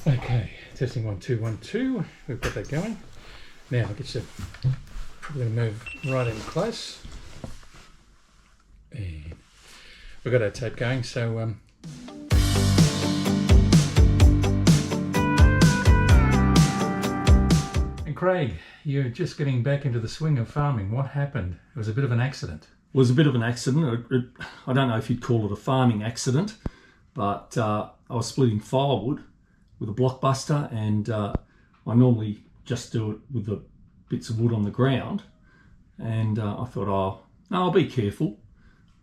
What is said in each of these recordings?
Okay, testing 1 2 1 2. We've got that going. Now I'll get you. Probably going to move right in close. And we've got our tape going, so and Craig, you're just getting back into the swing of farming. What happened? It was a bit of an accident. It was a bit of an accident. I don't know if you'd call it a farming accident, but I was splitting firewood with a blockbuster, and I normally just do it with the bits of wood on the ground. And I thought, no, I'll be careful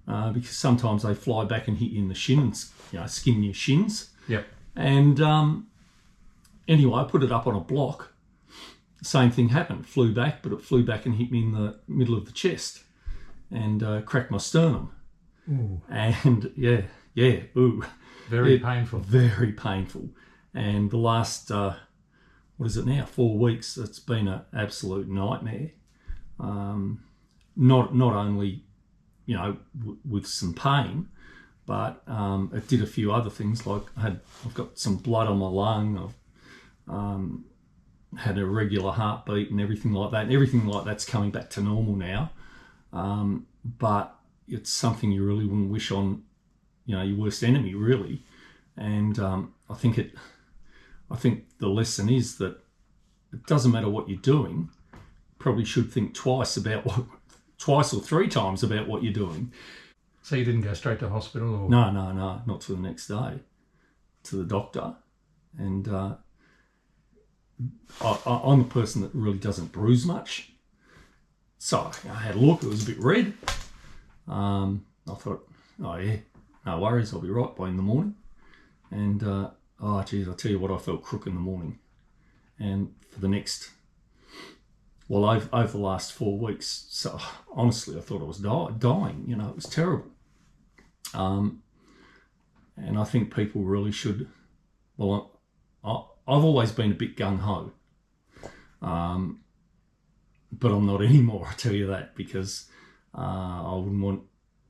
because sometimes they fly back and hit you in the shins, skin your shins. Yep. And anyway, I put it up on a block. The same thing happened. Flew back, but it flew back and hit me in the middle of the chest and cracked my sternum. Ooh. And ooh. Very painful. Very painful. And the last, 4 weeks, it's been an absolute nightmare. Not only, with some pain, but it did a few other things. Like I've got some blood on my lung. I've had a irregular heartbeat and everything like that. And everything like that's coming back to normal now. But it's something you really wouldn't wish on, your worst enemy, really. And I think the lesson is that it doesn't matter what you're doing. You probably should think twice or 3 times about what you're doing. So you didn't go straight to hospital, or No, not till the next day, to the doctor. And I'm a person that really doesn't bruise much. So I had a look. It was a bit red. I thought, oh yeah, no worries. I'll be right by in the morning. And I tell you what, I felt crook in the morning. And for the next, over the last 4 weeks, so honestly, I thought I was dying. It was terrible. And I think people really should. Well, I've always been a bit gung ho, but I'm not anymore. I tell you that, because I wouldn't want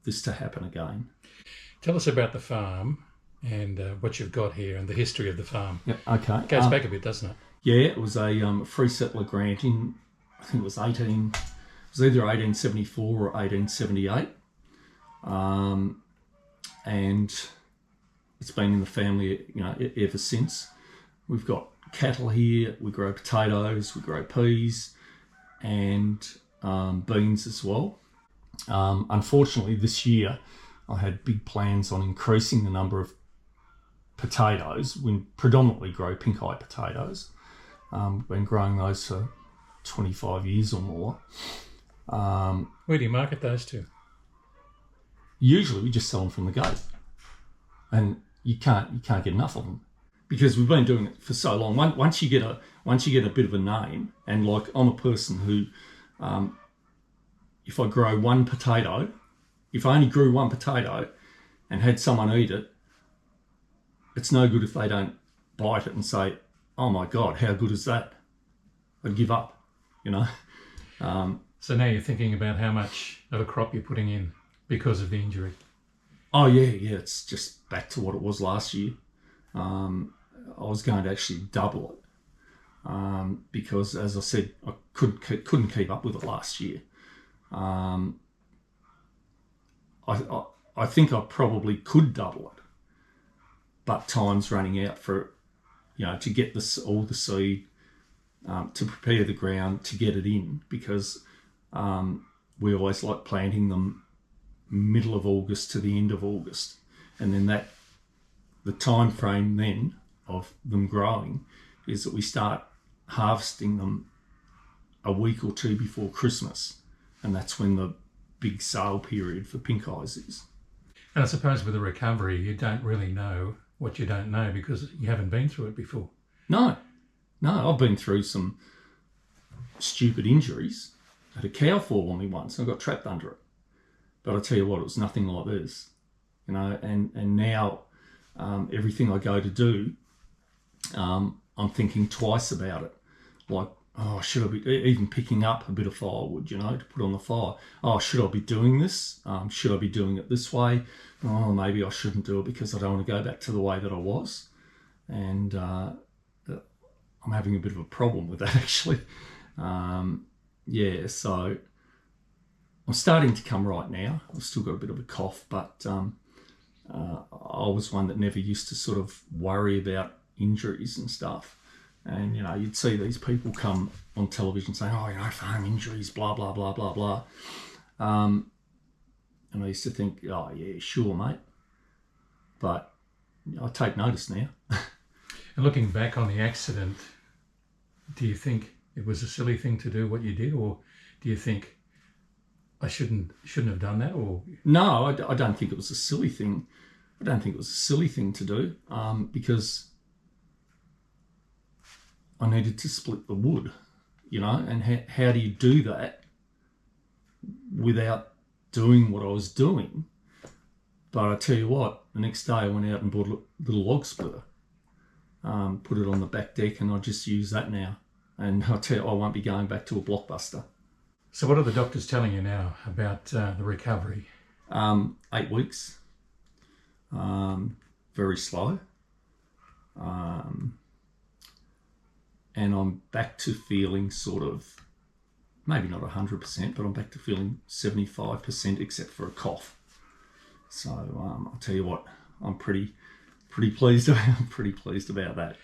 this to happen again. Tell us about the farm and what you've got here and the history of the farm. Yeah, okay. It goes back a bit, doesn't it? Yeah, it was a free settler grant in, I think it was either 1874 or 1878. And it's been in the family, ever since. We've got cattle here, we grow potatoes, we grow peas, and beans as well. Unfortunately, this year I had big plans on increasing the number of potatoes. We predominantly grow pink eye potatoes. We've been growing those for 25 years or more. Where do you market those to? Usually we just sell them from the gate, and you can't get enough of them because we've been doing it for so long. Once you get a bit of a name, and like I'm a person who, if I grow one potato, if I only grew one potato and had someone eat it, it's no good if they don't bite it and say, oh my God, how good is that? I'd give up, So now you're thinking about how much of a crop you're putting in because of the injury. Oh yeah, it's just back to what it was last year. I was going to actually double it because, as I said, I couldn't keep up with it last year. I think I probably could double it, but time's running out for, to get all the seed, to prepare the ground, to get it in, because we always like planting them middle of August to the end of August, and then the time frame then of them growing is that we start harvesting them a week or 2 before Christmas, and that's when the big sale period for pink eyes is. And I suppose with the recovery, you don't really know what you don't know because you haven't been through it before. No, I've been through some stupid injuries. I had a cow fall on me once and I got trapped under it. But I tell you what, it was nothing like this, and now everything I go to do, I'm thinking twice about it. Like, oh, should I be even picking up a bit of firewood, to put on the fire? Oh, should I be doing this? Should I be doing it this way? Oh, maybe I shouldn't do it because I don't want to go back to the way that I was. And I'm having a bit of a problem with that actually. Yeah, so I'm starting to come right now. I've still got a bit of a cough, but I was one that never used to sort of worry about injuries and stuff. And, you know, you'd see these people come on television saying, oh, you know, farm injuries, blah, blah, blah, blah, blah. And I used to think, oh, yeah, sure, mate. But I take notice now. And looking back on the accident, do you think it was a silly thing to do what you did, or do you think I shouldn't have done that? Or no, I don't think it was a silly thing. I don't think it was a silly thing to do because I needed to split the wood, you know. And how do you do that without doing what I was doing? But I tell you what, the next day I went out and bought a little log splitter, put it on the back deck, and I just use that now. And I tell you, I won't be going back to a Blockbuster. so what are the doctors telling you now about the recovery? 8 weeks. Very slow. And I'm back to feeling sort of, maybe not 100%, but I'm back to feeling 75% except for a cough. So I'll tell you what, I'm pretty pleased. I'm pretty pleased about that.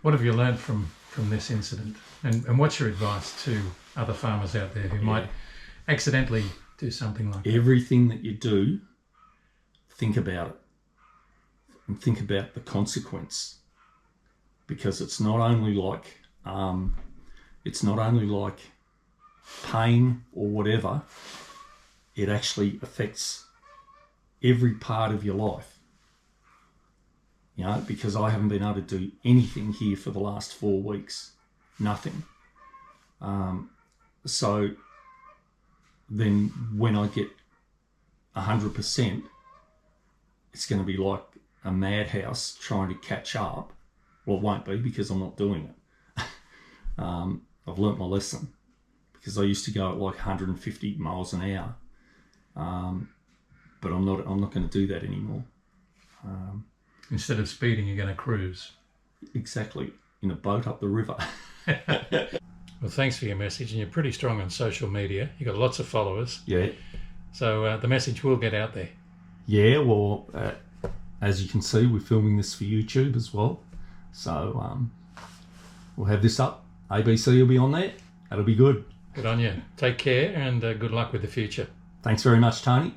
What have you learned from this incident? And what's your advice to other farmers out there who might accidentally do something like that? Everything that you do, think about it. And think about the consequence. Because it's not only like pain or whatever, it actually affects every part of your life. You know, because I haven't been able to do anything here for the last 4 weeks. Nothing. So then when I get 100%, it's going to be like a madhouse trying to catch up. Well, it won't be because I'm not doing it. I've learnt my lesson because I used to go at like 150 miles an hour. But I'm not going to do that anymore. Instead of speeding, you're going to cruise. Exactly. In a boat up the river. Well, thanks for your message. And you're pretty strong on social media. You've got lots of followers. Yeah. So the message will get out there. Yeah, well, as you can see, we're filming this for YouTube as well. So we'll have this up. ABC will be on there. That'll be good. Good on you. Take care and good luck with the future. Thanks very much, Tony.